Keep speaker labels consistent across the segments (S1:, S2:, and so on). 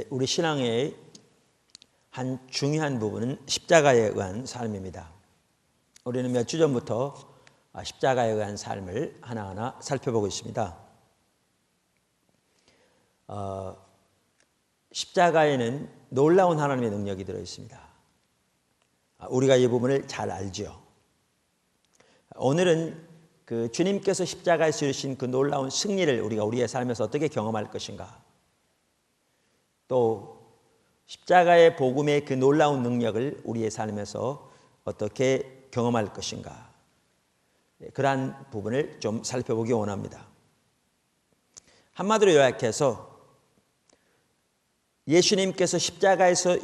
S1: 우리 신앙의 한 중요한 부분은 십자가에 의한 삶입니다. 우리는 몇 주 전부터 십자가에 의한 삶을 하나하나 살펴보고 있습니다. 십자가에는 놀라운 하나님의 능력이 들어있습니다. 우리가 이 부분을 잘 알죠. 오늘은 그 주님께서 십자가에서 이루신 그 놀라운 승리를 우리가 우리의 삶에서 어떻게 경험할 것인가, 또 십자가의 복음의 그 놀라운 능력을 우리의 삶에서 어떻게 경험할 것인가, 그러한 부분을 좀 살펴보기 원합니다. 한마디로 요약해서 예수님께서 십자가에서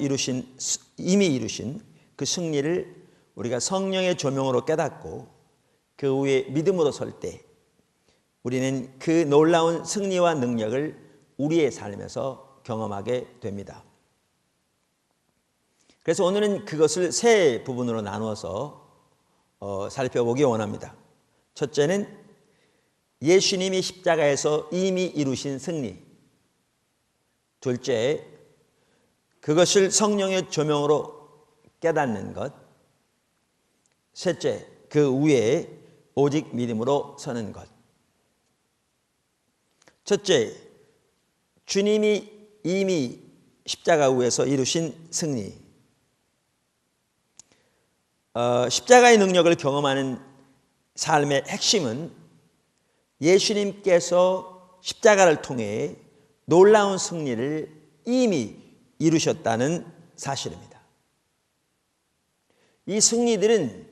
S1: 이미 이루신 그 승리를 우리가 성령의 조명으로 깨닫고 그 후에 믿음으로 설 때 우리는 그 놀라운 승리와 능력을 우리의 삶에서 경험하게 됩니다. 그래서 오늘은 그것을 세 부분으로 나누어서 살펴보기 원합니다. 첫째는 예수님이 십자가에서 이미 이루신 승리. 둘째, 그것을 성령의 조명으로 깨닫는 것. 셋째, 그 위에 오직 믿음으로 서는 것. 첫째, 주님이 이미 십자가 위에서 이루신 승리. 십자가의 능력을 경험하는 삶의 핵심은 예수님께서 십자가를 통해 놀라운 승리를 이미 이루셨다는 사실입니다. 이 승리들은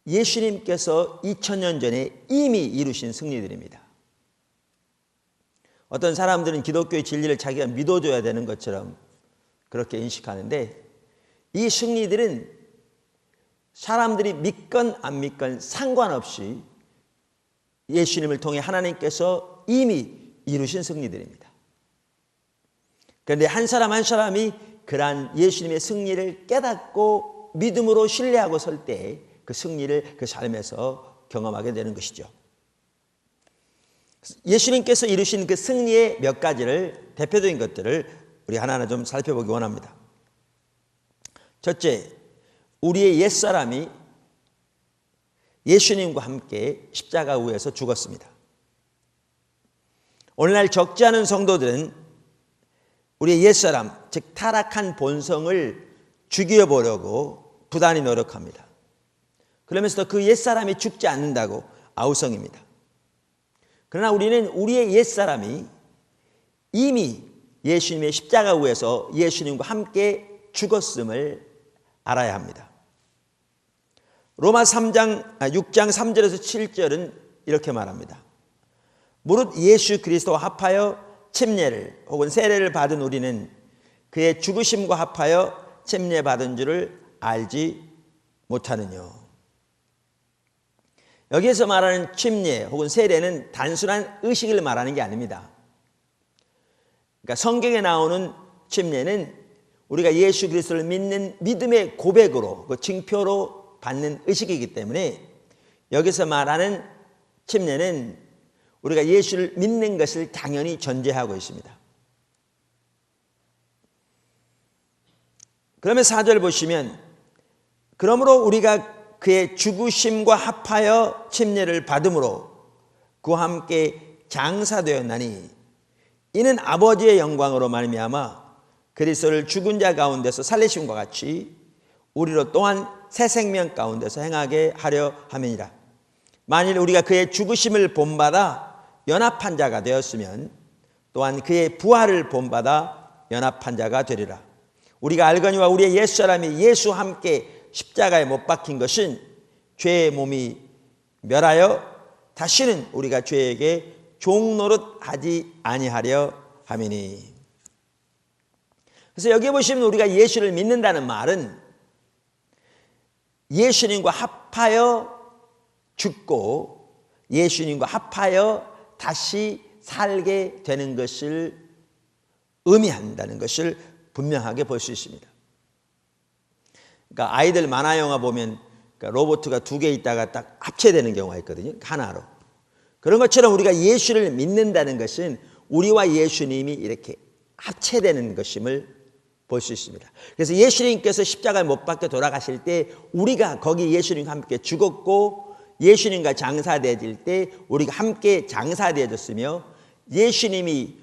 S1: 예수님께서 2000년 전에 이미 이루신 승리들입니다. 어떤 사람들은 기독교의 진리를 자기가 믿어줘야 되는 것처럼 그렇게 인식하는데, 이 승리들은 사람들이 믿건 안 믿건 상관없이 예수님을 통해 하나님께서 이미 이루신 승리들입니다. 그런데 한 사람 한 사람이 그러한 예수님의 승리를 깨닫고 믿음으로 신뢰하고 설 때 그 승리를 그 삶에서 경험하게 되는 것이죠. 예수님께서 이루신 그 승리의 몇 가지를, 대표적인 것들을 우리 하나하나 좀 살펴보기 원합니다. 첫째, 우리의 옛사람이 예수님과 함께 십자가 위에서 죽었습니다. 오늘날 적지 않은 성도들은 우리의 옛사람, 즉 타락한 본성을 죽여보려고 부단히 노력합니다. 그러면서도 그 옛사람이 죽지 않는다고 아우성입니다. 그러나 우리는 우리의 옛사람이 이미 예수님의 십자가 위에서 예수님과 함께 죽었음을 알아야 합니다. 로마 6장 3절에서 7절은 이렇게 말합니다. 무릇 예수 그리스도와 합하여 침례를 혹은 세례를 받은 우리는 그의 죽으심과 합하여 침례 받은 줄을 알지 못하느뇨. 여기에서 말하는 침례 혹은 세례는 단순한 의식을 말하는 게 아닙니다. 그러니까 성경에 나오는 침례는 우리가 예수 그리스도를 믿는 믿음의 고백으로, 그 징표로 받는 의식이기 때문에 여기서 말하는 침례는 우리가 예수를 믿는 것을 당연히 전제하고 있습니다. 그러면 4절 보시면, 그러므로 우리가 그의 죽으심과 합하여 침례를 받음으로 그와 함께 장사되었나니 이는 아버지의 영광으로 말미암아 그리스도를 죽은 자 가운데서 살리심과 같이 우리로 또한 새 생명 가운데서 행하게 하려 함이니라. 만일 우리가 그의 죽으심을 본받아 연합한 자가 되었으면 또한 그의 부활을 본받아 연합한 자가 되리라. 우리가 알거니와 우리의 옛사람이 예수와 함께 십자가에 못 박힌 것은 죄의 몸이 멸하여 다시는 우리가 죄에게 종노릇하지 아니하려 함이니. 그래서 여기 보시면 우리가 예수를 믿는다는 말은 예수님과 합하여 죽고 예수님과 합하여 다시 살게 되는 것을 의미한다는 것을 분명하게 볼 수 있습니다. 그러니까 아이들 만화 영화 보면 로봇가 2개 있다가 딱 합체되는 경우가 있거든요. 하나로. 그런 것처럼 우리가 예수를 믿는다는 것은 우리와 예수님이 이렇게 합체되는 것임을 볼 수 있습니다. 그래서 예수님께서 십자가에 못 박혀 돌아가실 때 우리가 거기 예수님과 함께 죽었고 예수님과 장사되어질 때 우리가 함께 장사되어졌으며 예수님이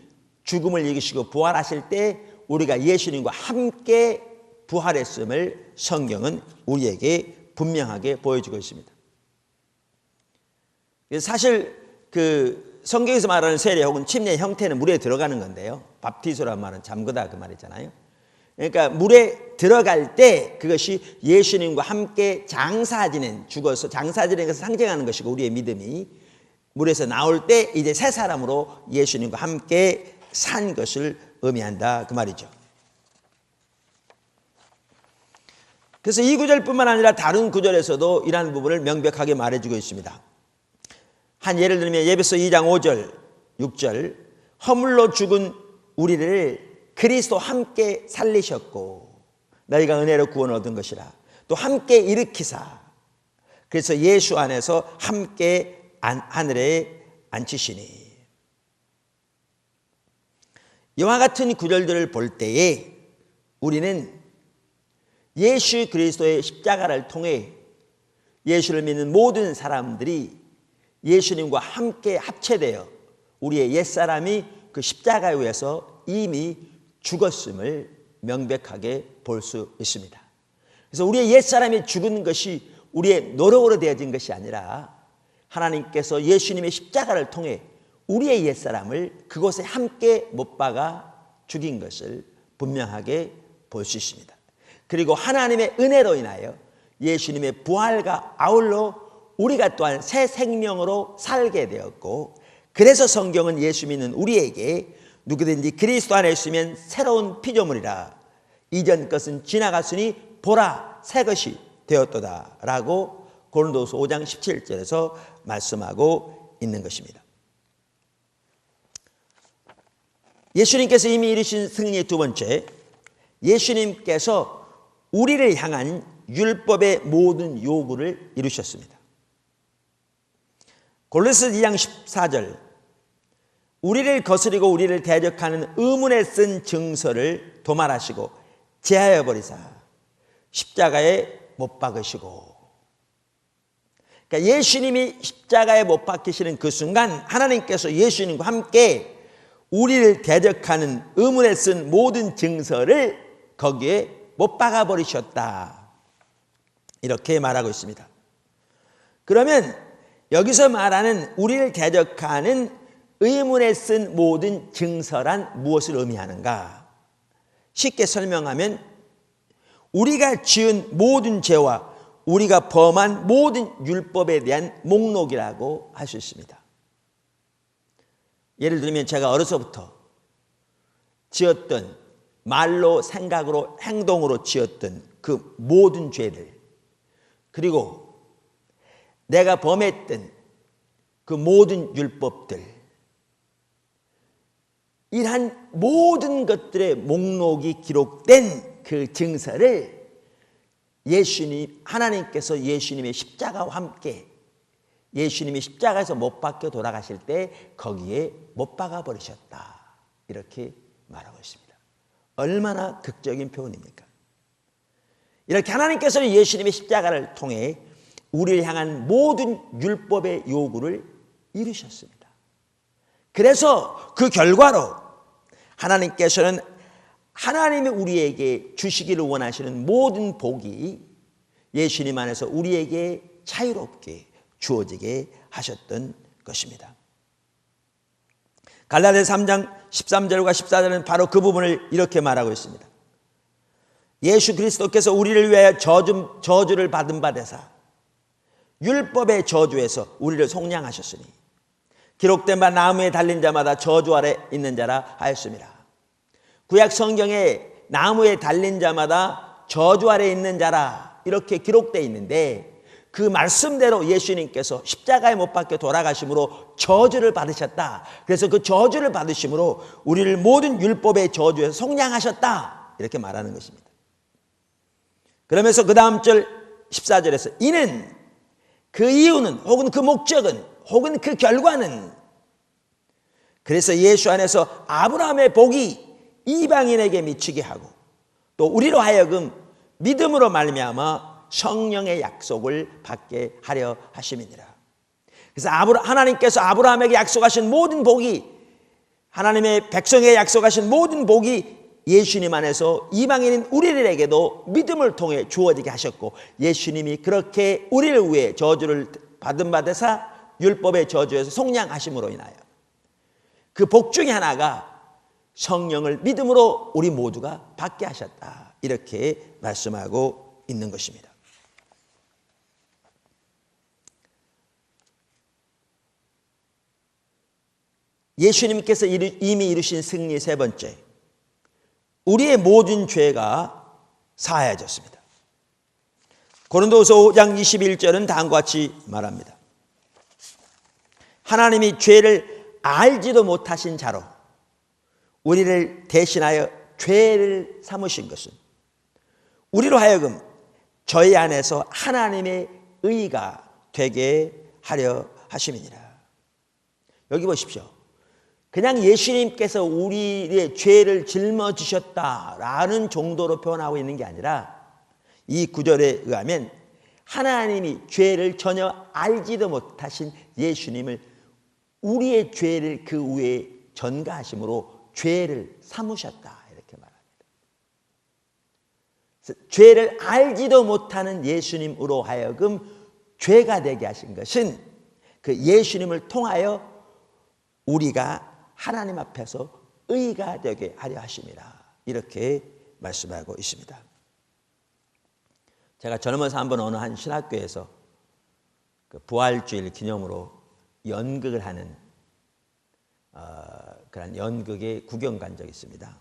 S1: 죽음을 이기시고 부활하실 때 우리가 예수님과 함께 부활했음을 성경은 우리에게 분명하게 보여주고 있습니다. 사실 그 성경에서 말하는 세례 혹은 침례의 형태는 물에 들어가는 건데요. 밥티소란 말은 잠그다 그 말이잖아요. 그러니까 물에 들어갈 때 그것이 예수님과 함께 장사지낸, 죽어서 장사지낸 것을 상징하는 것이고 우리의 믿음이 물에서 나올 때 이제 새 사람으로 예수님과 함께 산 것을 의미한다 그 말이죠. 그래서 이 구절뿐만 아니라 다른 구절에서도 이러한 부분을 명백하게 말해주고 있습니다. 한 예를 들면 에베소 2장 5절 6절 허물로 죽은 우리를 그리스도 함께 살리셨고 너희가 은혜로 구원 얻은 것이라 또 함께 일으키사 그래서 예수 안에서 함께 하늘에 앉히시니 이와 같은 구절들을 볼 때에 우리는 예수 그리스도의 십자가를 통해 예수를 믿는 모든 사람들이 예수님과 함께 합체되어 우리의 옛사람이 그 십자가에 의해서 이미 죽었음을 명백하게 볼 수 있습니다. 그래서 우리의 옛사람이 죽은 것이 우리의 노력으로 되어진 것이 아니라 하나님께서 예수님의 십자가를 통해 우리의 옛사람을 그곳에 함께 못 박아 죽인 것을 분명하게 볼 수 있습니다. 그리고 하나님의 은혜로 인하여 예수님의 부활과 아울러 우리가 또한 새 생명으로 살게 되었고 그래서 성경은 예수 믿는 우리에게 누구든지 그리스도 안에 있으면 새로운 피조물이라 이전 것은 지나갔으니 보라 새 것이 되었도다 라고 고린도서 5장 17절에서 말씀하고 있는 것입니다. 예수님께서 이미 이루신 승리의 두 번째, 예수님께서 우리를 향한 율법의 모든 요구를 이루셨습니다. 골로새 2장 14절 우리를 거스리고 우리를 대적하는 의문에 쓴 증서를 도말하시고 제하여 버리사 십자가에 못 박으시고 그러니까 예수님이 십자가에 못 박히시는 그 순간 하나님께서 예수님과 함께 우리를 대적하는 의문에 쓴 모든 증서를 거기에 못 박아버리셨다 이렇게 말하고 있습니다. 그러면 여기서 말하는 우리를 대적하는 의문에 쓴 모든 증서란 무엇을 의미하는가? 쉽게 설명하면 우리가 지은 모든 죄와 우리가 범한 모든 율법에 대한 목록이라고 할 수 있습니다. 예를 들면 제가 어려서부터 지었던 말로 생각으로 행동으로 지었던 그 모든 죄들 그리고 내가 범했던 그 모든 율법들 이러한 모든 것들의 목록이 기록된 그 증서를 하나님께서 예수님의 십자가와 함께 예수님이 십자가에서 못 박혀 돌아가실 때 거기에 못 박아 버리셨다 이렇게 말하고 있습니다. 얼마나 극적인 표현입니까? 이렇게 하나님께서는 예수님의 십자가를 통해 우리를 향한 모든 율법의 요구를 이루셨습니다. 그래서 그 결과로 하나님께서는 하나님이 우리에게 주시기를 원하시는 모든 복이 예수님 안에서 우리에게 자유롭게 주어지게 하셨던 것입니다. 갈라디아서 3장 13절과 14절은 바로 그 부분을 이렇게 말하고 있습니다. 예수 그리스도께서 우리를 위하여 저주를 받은 바 되사 율법의 저주에서 우리를 속량하셨으니 기록된 바 나무에 달린 자마다 저주 아래 있는 자라 하였습니다. 구약 성경에 나무에 달린 자마다 저주 아래 있는 자라 이렇게 기록되어 있는데 그 말씀대로 예수님께서 십자가에 못 박혀 돌아가심으로 저주를 받으셨다. 그래서 그 저주를 받으심으로 우리를 모든 율법의 저주에서 속량하셨다. 이렇게 말하는 것입니다. 그러면서 그 다음 절 14절에서 이는 그 이유는 혹은 그 목적은 혹은 그 결과는 그래서 예수 안에서 아브라함의 복이 이방인에게 미치게 하고 또 우리로 하여금 믿음으로 말미암아 성령의 약속을 받게 하려 하심이니라. 그래서 하나님께서 아브라함에게 약속하신 모든 복이, 하나님의 백성에게 약속하신 모든 복이 예수님 안에서 이방인인 우리들에게도 믿음을 통해 주어지게 하셨고, 예수님이 그렇게 우리를 위해 저주를 받은 바 되사 율법의 저주에서 속량하심으로 인하여 그 복 중에 하나가 성령을 믿음으로 우리 모두가 받게 하셨다, 이렇게 말씀하고 있는 것입니다. 예수님께서 이미 이루신 승리 세 번째, 우리의 모든 죄가 사하여졌습니다. 고린도후서 5장 21절은 다음과 같이 말합니다. 하나님이 죄를 알지도 못하신 자로 우리를 대신하여 죄를 삼으신 것은 우리로 하여금 저희 안에서 하나님의 의가 되게 하려 하심이니라. 여기 보십시오. 그냥 예수님께서 우리의 죄를 짊어지셨다라는 정도로 표현하고 있는 게 아니라, 이 구절에 의하면 하나님이 죄를 전혀 알지도 못하신 예수님을 우리의 죄를 그 위에 전가하심으로 죄를 삼으셨다, 이렇게 말합니다. 그래서 죄를 알지도 못하는 예수님으로 하여금 죄가 되게 하신 것은 그 예수님을 통하여 우리가 하나님 앞에서 의가 되게 하려 하심이라, 이렇게 말씀하고 있습니다. 제가 젊어서 한번 어느 한 신학교에서 그 부활주일 기념으로 연극을 하는 그런 연극에 구경 간 적이 있습니다.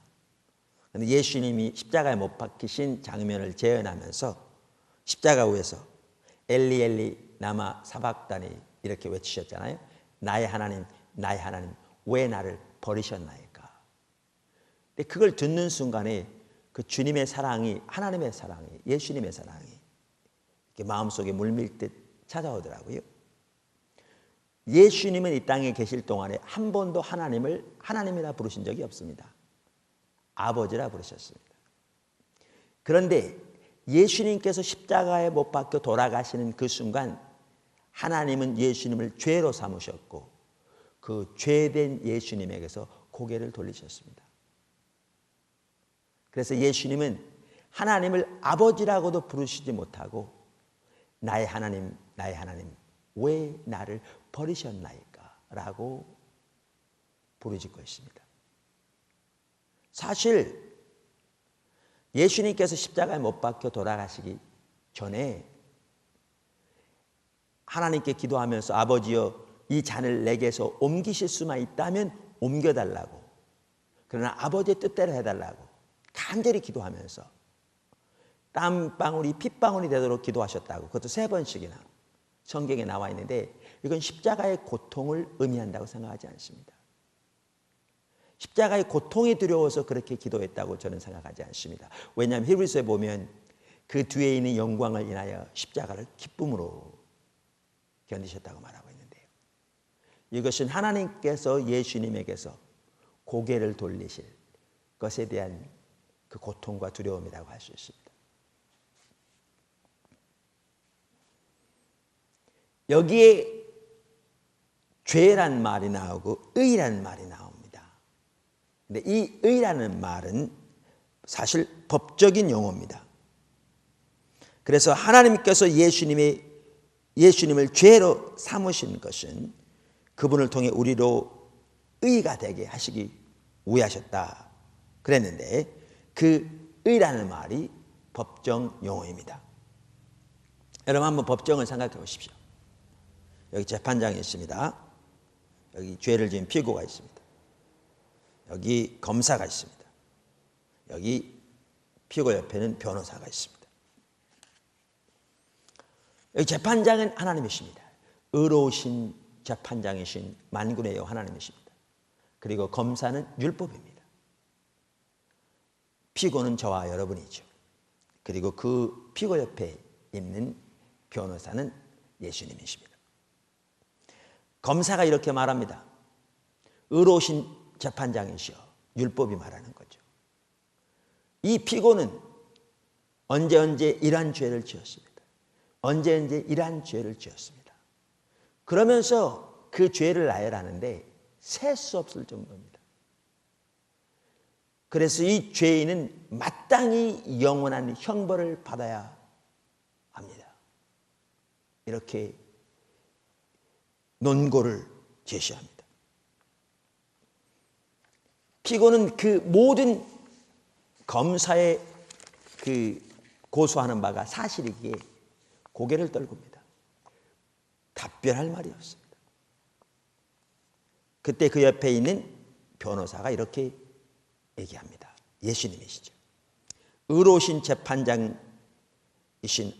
S1: 그런데 예수님이 십자가에 못 박히신 장면을 재현하면서 십자가 위에서 엘리 엘리 라마 사박다니 이렇게 외치셨잖아요. 나의 하나님, 나의 하나님, 왜 나를 버리셨나이까. 근데 그걸 듣는 순간에 그 주님의 사랑이, 하나님의 사랑이, 예수님의 사랑이 이렇게 마음속에 물밀듯 찾아오더라고요. 예수님은 이 땅에 계실 동안에 한 번도 하나님을 하나님이라 부르신 적이 없습니다. 아버지라 부르셨습니다. 그런데 예수님께서 십자가에 못 박혀 돌아가시는 그 순간 하나님은 예수님을 죄로 삼으셨고 그 죄된 예수님에게서 고개를 돌리셨습니다. 그래서 예수님은 하나님을 아버지라고도 부르시지 못하고 나의 하나님, 나의 하나님, 왜 나를 버리셨나이까? 라고 부르짖고 있습니다. 사실 예수님께서 십자가에 못 박혀 돌아가시기 전에 하나님께 기도하면서 아버지여 이 잔을 내게서 옮기실 수만 있다면 옮겨달라고, 그러나 아버지의 뜻대로 해달라고 간절히 기도하면서 땀방울이 핏방울이 되도록 기도하셨다고, 그것도 3번씩이나 성경에 나와 있는데 이건 십자가의 고통을 의미한다고 생각하지 않습니다. 십자가의 고통이 두려워서 그렇게 기도했다고 저는 생각하지 않습니다. 왜냐하면 히브리서에 보면 그 뒤에 있는 영광을 인하여 십자가를 기쁨으로 견디셨다고 말하고 있는데요. 이것은 하나님께서 예수님에게서 고개를 돌리실 것에 대한 그 고통과 두려움이라고 할 수 있습니다. 여기에 죄란 말이 나오고 의란 말이 나옵니다. 근데 이 의라는 말은 사실 법적인 용어입니다. 그래서 하나님께서 예수님을 죄로 삼으신 것은 그분을 통해 우리로 의가 되게 하시기 위해 하셨다 그랬는데, 그 의라는 말이 법정 용어입니다. 여러분 한번 법정을 생각해 보십시오. 여기 재판장이 있습니다. 여기 죄를 지은 피고가 있습니다. 여기 검사가 있습니다. 여기 피고 옆에는 변호사가 있습니다. 여기 재판장은 하나님이십니다. 의로우신 재판장이신 만군의 여호와 하나님이십니다. 그리고 검사는 율법입니다. 피고는 저와 여러분이죠. 그리고 그 피고 옆에 있는 변호사는 예수님이십니다. 검사가 이렇게 말합니다. 의로우신 재판장이시여 율법이 말하는 거죠. 이 피고는 언제 이러한 죄를 지었습니다. 언제 이러한 죄를 지었습니다. 그러면서 그 죄를 나열하는데 셀 수 없을 정도입니다. 그래서 이 죄인은 마땅히 영원한 형벌을 받아야 합니다. 이렇게 논고를 제시합니다. 피고는 그 모든 검사의 그 고소하는 바가 사실이기에 고개를 떨굽니다. 답변할 말이 없습니다. 그때 그 옆에 있는 변호사가 이렇게 얘기합니다. 예수님이시죠. 의로우신 재판장이신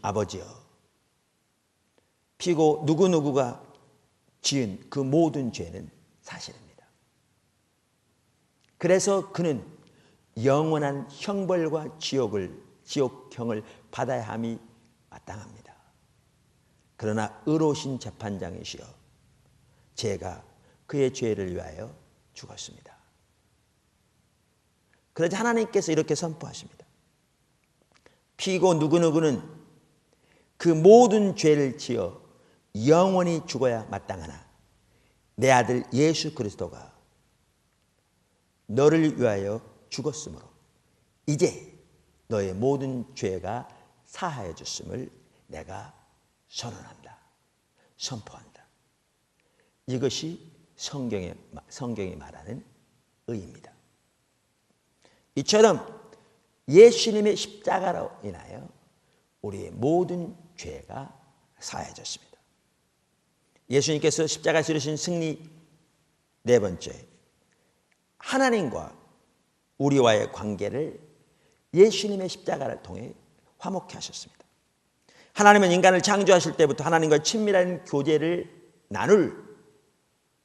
S1: 아버지여, 피고 누구누구가 지은 그 모든 죄는 사실입니다. 그래서 그는 영원한 형벌과 지옥형을 받아야 함이 마땅합니다. 그러나 의로우신 재판장이시여, 제가 그의 죄를 위하여 죽었습니다. 그러자 하나님께서 이렇게 선포하십니다. 피고 누구누구는 그 모든 죄를 지어 영원히 죽어야 마땅하나 내 아들 예수 그리스도가 너를 위하여 죽었으므로 이제 너의 모든 죄가 사하여 줬음을 내가 선언한다. 선포한다. 이것이 성경이 말하는 의입니다. 이처럼 예수님의 십자가로 인하여 우리의 모든 죄가 사해졌습니다. 예수님께서 십자가에 지르신 승리 네 번째, 하나님과 우리와의 관계를 예수님의 십자가를 통해 화목케 하셨습니다. 하나님은 인간을 창조하실 때부터 하나님과 친밀한 교제를 나눌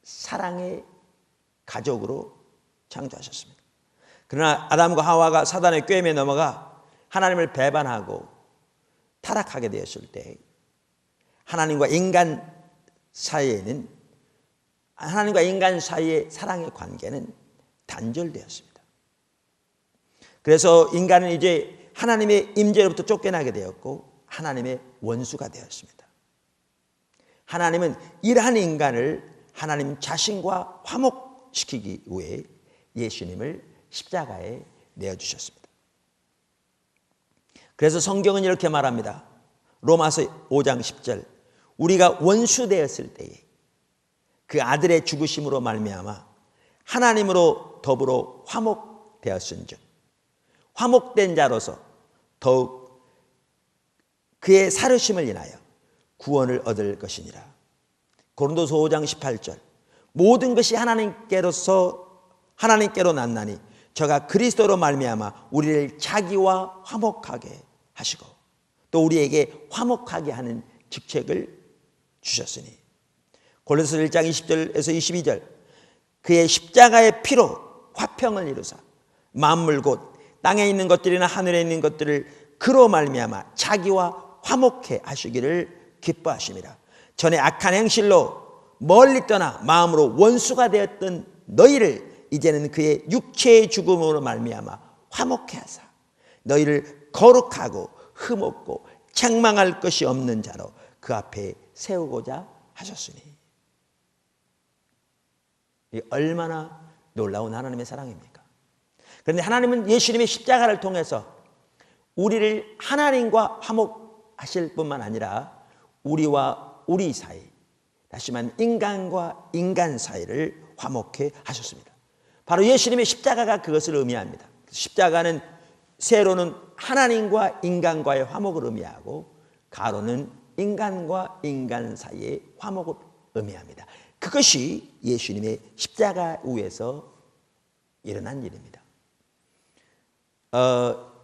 S1: 사랑의 가족으로 창조하셨습니다. 그러나 아담과 하와가 사단의 꾀임에 넘어가 하나님을 배반하고 타락하게 되었을 때 하나님과 인간 사이의 사랑의 관계는 단절되었습니다. 그래서 인간은 이제 하나님의 임재로부터 쫓겨나게 되었고 하나님의 원수가 되었습니다. 하나님은 이러한 인간을 하나님 자신과 화목시키기 위해 예수님을 십자가에 내어주셨습니다. 그래서 성경은 이렇게 말합니다. 로마서 5장 10절, 우리가 원수 되었을 때에 그 아들의 죽으심으로 말미암아 하나님으로 더불어 화목되었은즉 화목된 자로서 더욱 그의 살으심을 인하여 구원을 얻을 것이니라. 고린도서 5장 18절, 모든 것이 하나님께로 났나니 저가 그리스도로 말미암아 우리를 자기와 화목하게 하시고 또 우리에게 화목하게 하는 직책을 주셨으니. 골로새 1장 20절에서 22절, 그의 십자가의 피로 화평을 이루사 만물 곧 땅에 있는 것들이나 하늘에 있는 것들을 그로 말미암아 자기와 화목해 하시기를 기뻐하심이라. 전에 악한 행실로 멀리 떠나 마음으로 원수가 되었던 너희를 이제는 그의 육체의 죽음으로 말미암아 화목해 하사 너희를 거룩하고 흠없고 책망할 것이 없는 자로 그 앞에 세우고자 하셨으니. 이 얼마나 놀라운 하나님의 사랑입니까? 그런데 하나님은 예수님의 십자가를 통해서 우리를 하나님과 화목하실 뿐만 아니라 우리와 우리 사이, 다시 말하면 인간과 인간 사이를 화목해 하셨습니다. 바로 예수님의 십자가가 그것을 의미합니다. 십자가는 세로는 하나님과 인간과의 화목을 의미하고 가로는 인간과 인간 사이의 화목을 의미합니다. 그것이 예수님의 십자가 위에서 일어난 일입니다.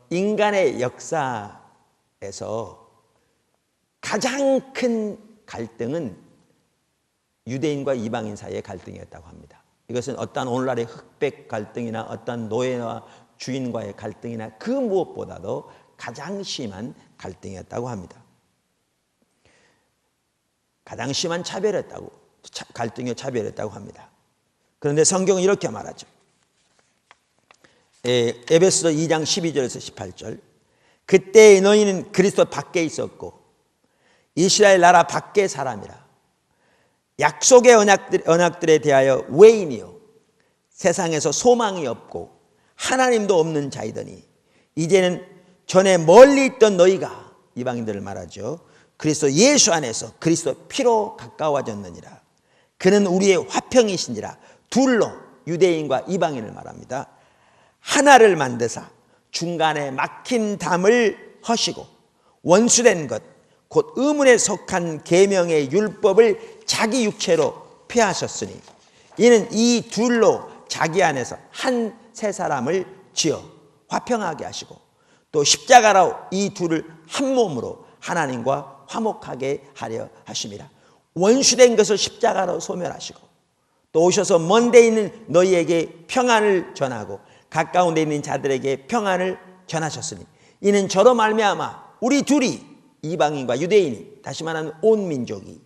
S1: 인간의 역사에서 가장 큰 갈등은 유대인과 이방인 사이의 갈등이었다고 합니다. 이것은 어떤 오늘날의 흑백 갈등이나 어떤 노예와 주인과의 갈등이나 그 무엇보다도 가장 심한 갈등이었다고 합니다. 가장 심한 갈등이요 차별이었다고 합니다. 그런데 성경은 이렇게 말하죠. 에베소서 2장 12절에서 18절. 그때 너희는 그리스도 밖에 있었고 이스라엘 나라 밖의 사람이라. 약속의 언약들에 대하여 외인이요 세상에서 소망이 없고 하나님도 없는 자이더니 이제는 전에 멀리 있던 너희가, 이방인들을 말하죠, 그리스도 예수 안에서 그리스도 피로 가까워졌느니라. 그는 우리의 화평이시니라. 둘로, 유대인과 이방인을 말합니다. 하나를 만드사 중간에 막힌 담을 허시고 원수된 것 곧 의문에 속한 계명의 율법을 자기 육체로 폐하셨으니 이는 이 둘로 자기 안에서 한 새 사람을 지어 화평하게 하시고 또 십자가로 이 둘을 한 몸으로 하나님과 화목하게 하려 하심이라. 원수된 것을 십자가로 소멸하시고 또 오셔서 먼 데 있는 너희에게 평안을 전하고 가까운 데 있는 자들에게 평안을 전하셨으니 이는 저로 말미암아 우리 둘이, 이방인과 유대인이, 다시 말하는 온 민족이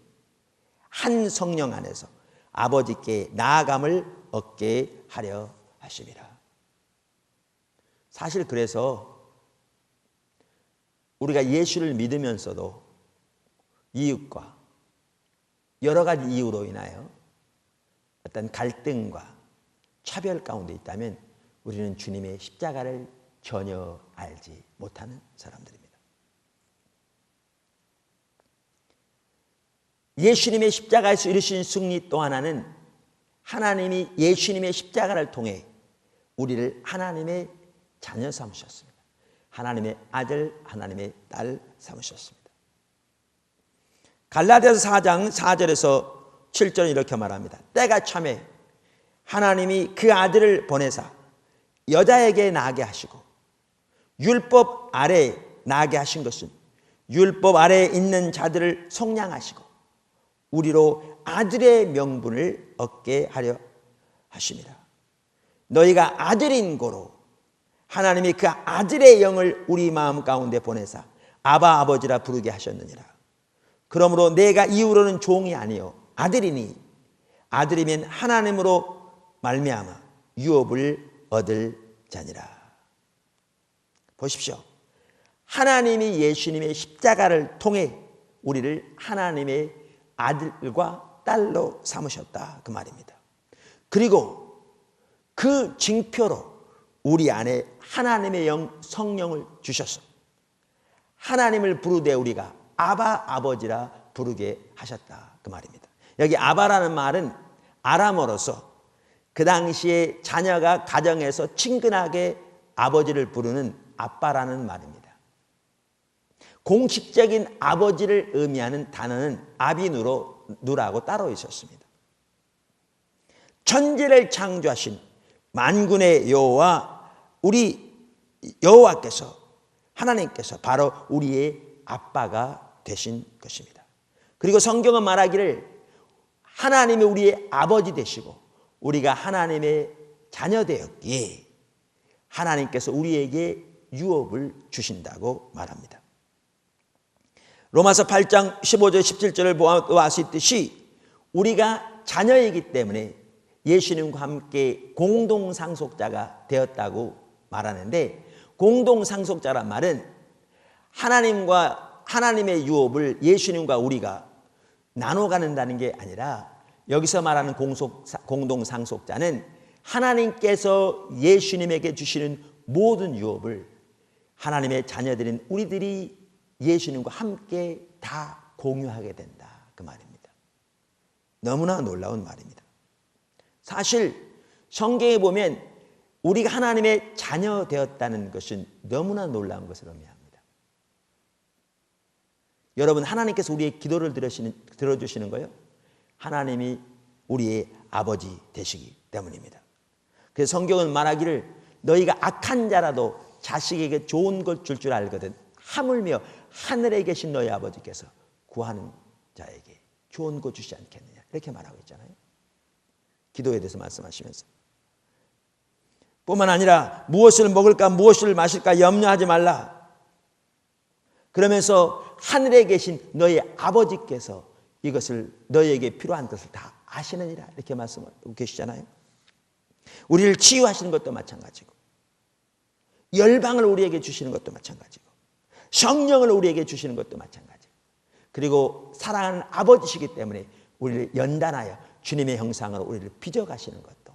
S1: 한 성령 안에서 아버지께 나아감을 얻게 하려 하심이라. 사실 그래서 우리가 예수를 믿으면서도 이웃과 여러 가지 이유로 인하여 어떤 갈등과 차별 가운데 있다면 우리는 주님의 십자가를 전혀 알지 못하는 사람들입니다. 예수님의 십자가에서 이루신 승리 또 하나는 하나님이 예수님의 십자가를 통해 우리를 하나님의 자녀 삼으셨습니다. 하나님의 아들, 하나님의 딸 삼으셨습니다. 갈라디아서 4장 4절에서 7절은 이렇게 말합니다. 때가 참에 하나님이 그 아들을 보내사 여자에게 나게 하시고 율법 아래에 나게 하신 것은 율법 아래에 있는 자들을 속량하시고 우리로 아들의 명분을 얻게 하려 하심이라. 너희가 아들인 고로 하나님이 그 아들의 영을 우리 마음 가운데 보내사 아바 아버지라 부르게 하셨느니라. 그러므로 내가 이후로는 종이 아니요 아들이니 아들이면 하나님으로 말미암아 유업을 얻을 자니라. 보십시오. 하나님이 예수님의 십자가를 통해 우리를 하나님의 아들과 딸로 삼으셨다, 그 말입니다. 그리고 그 징표로 우리 안에 하나님의 영, 성령을 주셔서 하나님을 부르되 우리가 아바 아버지라 부르게 하셨다, 그 말입니다. 여기 아바라는 말은 아람어로서 그 당시에 자녀가 가정에서 친근하게 아버지를 부르는 아빠라는 말입니다. 공식적인 아버지를 의미하는 단어는 아비누라고 따로 있었습니다. 천지를 창조하신 만군의 여호와, 우리 여호와께서, 하나님께서 바로 우리의 아빠가 되신 것입니다. 그리고 성경은 말하기를 하나님이 우리의 아버지 되시고 우리가 하나님의 자녀 되었기에 하나님께서 우리에게 유업을 주신다고 말합니다. 로마서 8장 15절 17절을 보았듯이 우리가 자녀이기 때문에 예수님과 함께 공동상속자가 되었다고 말하는데, 공동상속자란 말은 하나님의 유업을 예수님과 우리가 나눠 가는다는 게 아니라, 여기서 말하는 공동상속자는 하나님께서 예수님에게 주시는 모든 유업을 하나님의 자녀들인 우리들이 예수님과 함께 다 공유하게 된다, 그 말입니다. 너무나 놀라운 말입니다. 사실 성경에 보면 우리가 하나님의 자녀 되었다는 것은 너무나 놀라운 것을 의미합니다. 여러분, 하나님께서 우리의 기도를 들어주시는 거예요. 하나님이 우리의 아버지 되시기 때문입니다. 그래서 성경은 말하기를 너희가 악한 자라도 자식에게 좋은 것 줄 알거든 하물며 하늘에 계신 너희 아버지께서 구하는 자에게 좋은 것 주시지 않겠느냐, 이렇게 말하고 있잖아요. 기도에 대해서 말씀하시면서 뿐만 아니라 무엇을 먹을까 무엇을 마실까 염려하지 말라 그러면서 하늘에 계신 너희 아버지께서 이것을 너희에게 필요한 것을 다 아시느니라, 이렇게 말씀하고 계시잖아요. 우리를 치유하시는 것도 마찬가지고, 열방을 우리에게 주시는 것도 마찬가지고, 성령을 우리에게 주시는 것도 마찬가지고, 그리고 사랑하는 아버지시기 때문에 우리를 연단하여 주님의 형상으로 우리를 빚어가시는 것도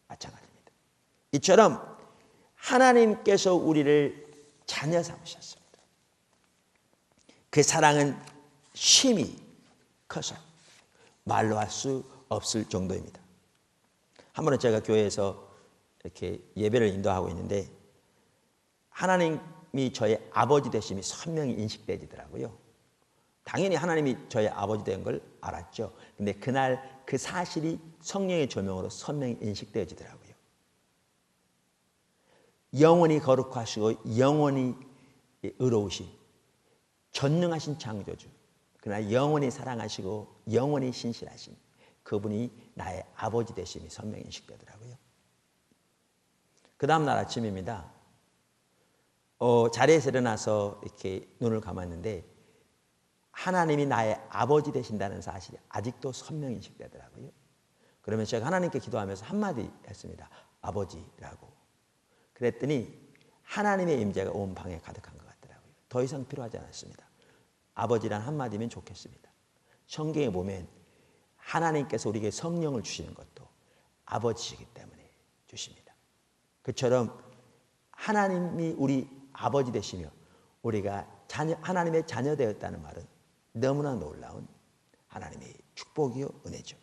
S1: 마찬가지입니다. 이처럼 하나님께서 우리를 자녀 삼으셨습니다. 그 사랑은 심히 커서 말로 할 수 없을 정도입니다. 한 번은 제가 교회에서 이렇게 예배를 인도하고 있는데 하나님이 저의 아버지 되심이 선명히 인식되지더라고요. 당연히 하나님이 저의 아버지 된 걸 알았죠. 근데 그날 그 사실이 성령의 조명으로 선명히 인식되어지더라고요. 영원히 거룩하시고 영원히 의로우신 전능하신 창조주, 그러나 영원히 사랑하시고 영원히 신실하신 그분이 나의 아버지 되심이 선명히 인식되더라고요. 그 다음날 아침입니다. 자리에서 일어나서 이렇게 눈을 감았는데 하나님이 나의 아버지 되신다는 사실이 아직도 선명히 인식되더라고요. 그러면 제가 하나님께 기도하면서 한마디 했습니다. 아버지라고. 그랬더니 하나님의 임재가 온 방에 가득한 것 같더라고요. 더 이상 필요하지 않았습니다. 아버지란 한마디면 좋겠습니다. 성경에 보면 하나님께서 우리에게 성령을 주시는 것도 아버지이기 때문에 주십니다. 그처럼 하나님이 우리 아버지 되시며 우리가 하나님의 자녀 되었다는 말은 너무나 놀라운 하나님의 축복이요 은혜죠.